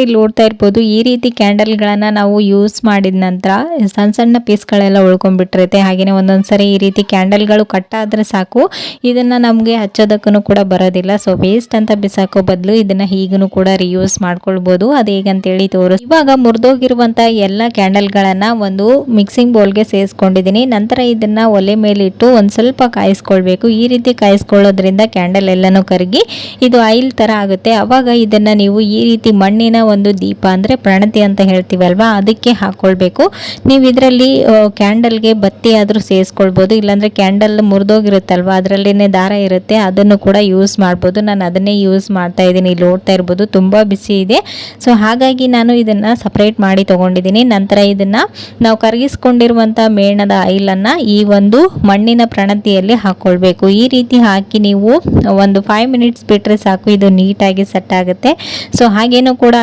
ಇಲ್ಲಿ ನೋಡ್ತಾ ಇರ್ಬೋದು ಈ ರೀತಿ ಕ್ಯಾಂಡಲ್ಗಳನ್ನ ನಾವು ಯೂಸ್ ಮಾಡಿದ ನಂತರ ಸಣ್ಣ ಸಣ್ಣ ಪೀಸ್ಗಳೆಲ್ಲ ಉಳ್ಕೊಂಡ್ಬಿಟ್ಟಿರುತ್ತೆ. ಹಾಗೇನೆ ಒಂದೊಂದ್ಸರಿ ಈ ರೀತಿ ಕ್ಯಾಂಡಲ್ಗಳು ಕಟ್ ಆದ್ರೆ ಸಾಕು ಇದನ್ನ ನಮಗೆ ಹಚ್ಚೋದಕ್ಕೂ ಕೂಡ ಬರೋದಿಲ್ಲ. ಸೊ ವೇಸ್ಟ್ ಅಂತ ಬಿಸಾಕೋ ಬದಲು ಇದನ್ನ ಹೀಗೂ ಕೂಡ ರಿಯೂಸ್ ಮಾಡ್ಕೊಳ್ಬೋದು. ಅದು ಹೇಗಂತೇಳಿ ಇವಾಗ ಮುರಿದೋಗಿರುವಂತ ಎಲ್ಲ ಕ್ಯಾಂಡಲ್ಗಳನ್ನ ಒಂದು ಮಿಕ್ಸಿಂಗ್ ಬೌಲ್ಗೆ ಸೇರಿಸ್ಕೊಂಡಿದ್ದೀನಿ. ನಂತರ ಇದನ್ನ ಒಲೆ ಮೇಲೆ ಇಟ್ಟು ಒಂದ್ ಸ್ವಲ್ಪ ಕಾಯಿಸ್ಕೊಳ್ಬೇಕು. ಈ ರೀತಿ ಕಾಯಿಸ್ಕೊಳ್ಳೋದ್ರಿಂದ ಕ್ಯಾಂಡಲ್ ಎಲ್ಲಾನು ಕರಗಿ ಇದು ಆಯಿಲ್ ತರ ಆಗುತ್ತೆ. ಅವಾಗ ಇದನ್ನ ನೀವು ಈ ರೀತಿ ಮಣ್ಣಿನ ಒಂದು ದೀಪ ಅಂದ್ರೆ ಪ್ರಣತಿ ಅಂತ ಹೇಳ್ತೀವಲ್ವಾ ಅದಕ್ಕೆ ಹಾಕೊಳ್ಬೇಕು. ನೀವು ಇದರಲ್ಲಿ ಕ್ಯಾಂಡಲ್ಗೆ ಬತ್ತಿ ಆದ್ರೂ ಸೇರಿಸ್ಕೊಳ್ಬೋದು, ಇಲ್ಲಾಂದ್ರೆ ಕ್ಯಾಂಡಲ್ ಮುರಿದೋಗಿರುತ್ತಲ್ವಾ ಅದರಲ್ಲಿನೇ ದಾರ ಇರುತ್ತೆ ಅದನ್ನು ಕೂಡ ಯೂಸ್ ಮಾಡ್ಬೋದು. ನಾನು ಅದನ್ನೇ ಯೂಸ್ ಮಾಡ್ತಾ ಇದ್ದೀನಿ. ಇಲ್ಲಿ ನೋಡ್ತಾ ಇರ್ಬೋದು ತುಂಬಾ ಬಿಸಿ ಇದೆ. ಸೊ ಹಾಗಾಗಿ ನಾನು ಇದನ್ನ ಸಪರೇಟ್ ಮಾಡಿ ತಗೊಂಡಿದ್ದೀನಿ. ನಂತರ ಇದನ್ನ ನಾವು ಕರಗಿಸ್ಕೊಂಡಿರುವಂತ ಮೇಣದ ಆಯಿಲ್ ಅನ್ನ ಈ ಒಂದು ಮಣ್ಣಿನ ಪ್ರಣತಿಯಲ್ಲಿ ಹಾಕೊಳ್ಬೇಕು. ಈ ರೀತಿ ಹಾಕಿ ನೀವು ಒಂದು 5 ಮಿನಿಟ್ಸ್ ಬಿಟ್ರೆ ಸಾಕು ಇದು ನೀಟಾಗಿ ಸೆಟ್ ಆಗುತ್ತೆ. ಸೊ ಹಾಗೇನೂ ಕೂಡ